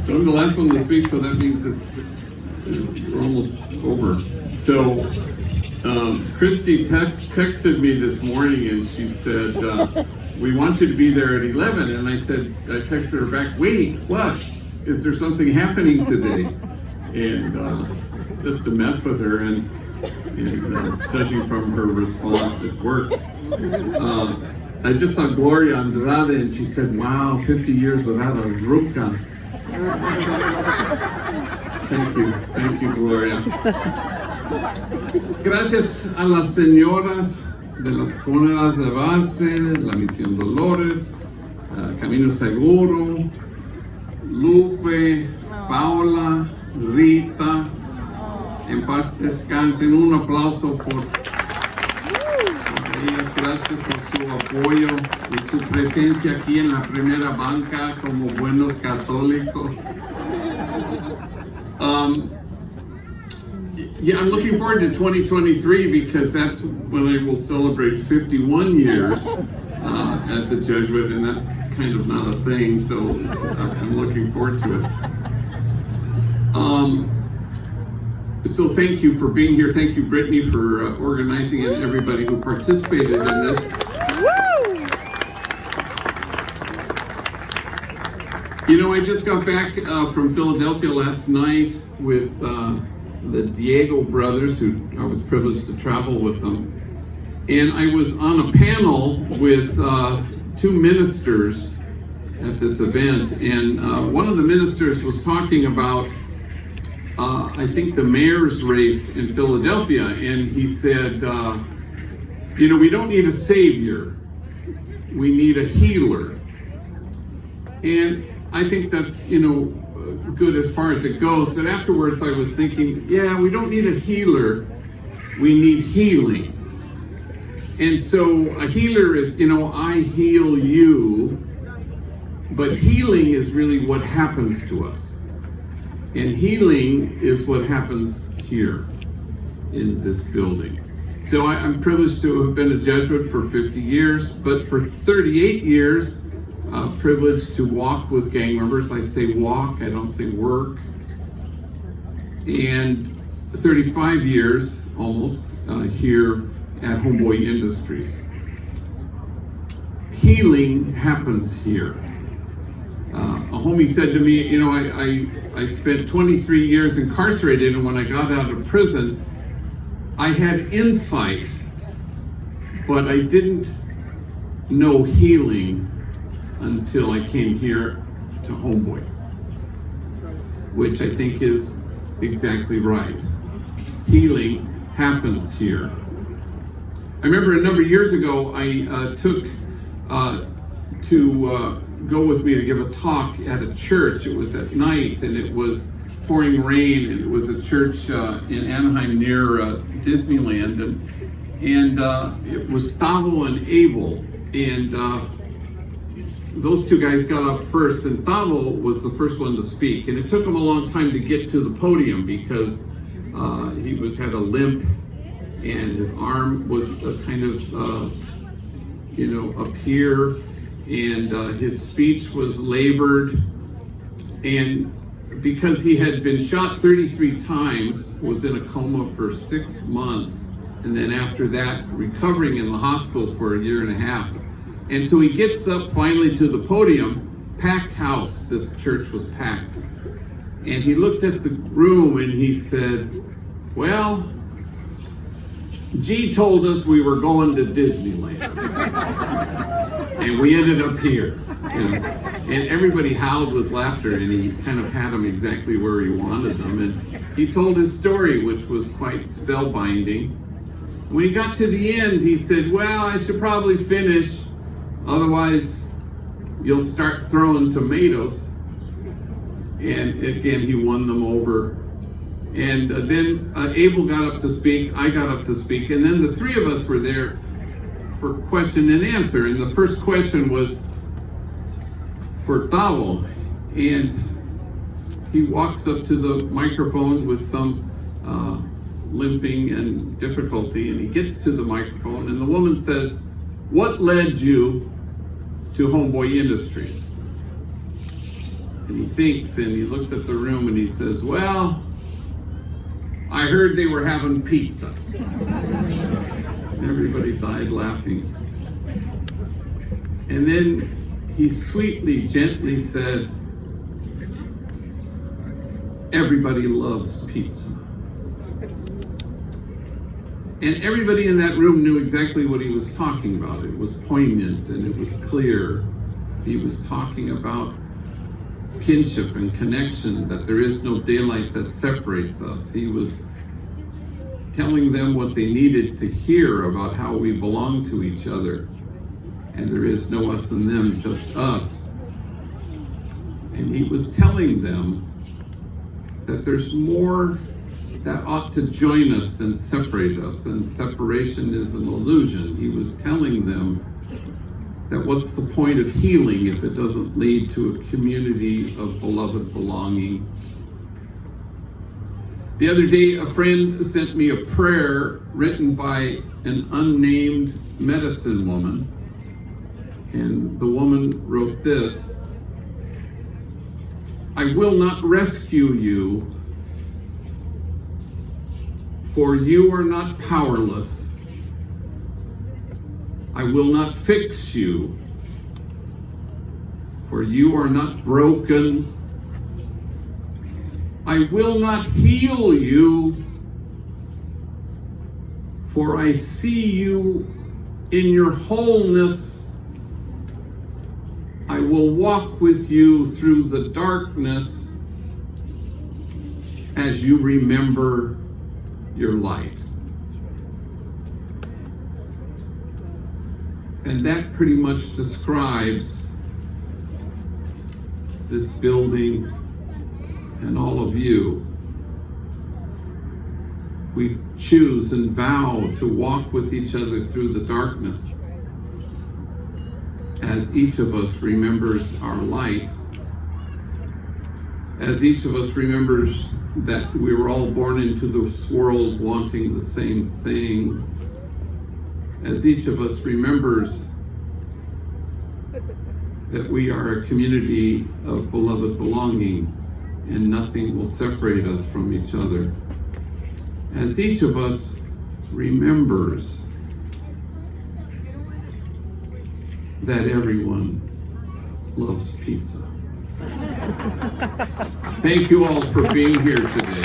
So I'm the last one to speak, so that means we're almost over. So Christy texted me this morning and she said, we want you to be there at 11. And I texted her back, wait, what? Is there something happening today? And just to mess with her and judging from her response at work. I just saw Gloria Andrade and she said, wow, 50 years without a ruca. Thank you, Gloria. Gracias a las señoras de las comunidades de base, la Misión Dolores, Camino Seguro, Lupe, Paula, Rita, en paz descansen. Un aplauso por ellas, gracias por su apoyo y su presencia aquí en la primera banca como buenos católicos. Yeah, I'm looking forward to 2023 because that's when I will celebrate 51 years as a Jesuit, and that's kind of not a thing, so I'm looking forward to it. So thank you for being here. Thank you, Brittany, for organizing it, and everybody who participated in this. You know, I just got back from Philadelphia last night with the Diego brothers, who I was privileged to travel with them. And I was on a panel with two ministers at this event. And one of the ministers was talking about, I think, the mayor's race in Philadelphia. And he said, you know, we don't need a savior. We need a healer. And I think that's, you know, good as far as it goes. But afterwards I was thinking, yeah, we don't need a healer. We need healing. And so a healer is, you know, I heal you. But healing is really what happens to us. And healing is what happens here in this building. So I'm privileged to have been a Jesuit for 50 years, but for 38 years, privileged to walk with gang members. I say walk, I don't say work. And 35 years almost here at Homeboy Industries. Healing happens here. A homie said to me, you know, I spent 23 years incarcerated, and when I got out of prison, I had insight, but I didn't know healing until I came here to Homeboy, which I think is exactly right. Healing happens here. I remember a number of years ago, I took to go with me to give a talk at a church. It was at night and it was pouring rain, and it was a church in Anaheim near Disneyland, and it was Tavo and Abel, and those two guys got up first, and Tavo was the first one to speak, and it took him a long time to get to the podium because he had a limp, and his arm was kind of you know, up here, and his speech was labored, and because he had been shot 33 times, was in a coma for 6 months, and then after that recovering in the hospital for a year and a half. And so he gets up finally to the podium, packed house, this church was packed. And he looked at the room and he said, well, G told us we were going to Disneyland. And we ended up here. You know? And everybody howled with laughter, and he kind of had them exactly where he wanted them. And he told his story, which was quite spellbinding. When he got to the end, he said, well, I should probably finish, otherwise you'll start throwing tomatoes. And again, he won them over. And then Abel got up to speak, I got up to speak, and then the three of us were there for question and answer. And the first question was for Tavo, and he walks up to the microphone with some limping and difficulty, and he gets to the microphone, and the woman says, what led you to Homeboy Industries? And he thinks, and he looks at the room and he says, well, I heard they were having pizza. And everybody died laughing. And then he sweetly, gently said, everybody loves pizza. And everybody in that room knew exactly what he was talking about. It was poignant and it was clear. He was talking about kinship and connection, that there is no daylight that separates us. He was telling them what they needed to hear about how we belong to each other. And there is no us and them, just us. And he was telling them that there's more that ought to join us than separate us, and separation is an illusion. He was telling them that what's the point of healing if it doesn't lead to a community of beloved belonging. The other day, a friend sent me a prayer written by an unnamed medicine woman, and the woman wrote this: I will not rescue you, for you are not powerless. I will not fix you, for you are not broken. I will not heal you, for I see you in your wholeness. I will walk with you through the darkness as you remember your light. And that pretty much describes this building and all of you. We choose and vow to walk with each other through the darkness as each of us remembers our light, as each of us remembers that we were all born into this world wanting the same thing, as each of us remembers that we are a community of beloved belonging and nothing will separate us from each other, as each of us remembers that everyone loves pizza. Thank you all for being here today.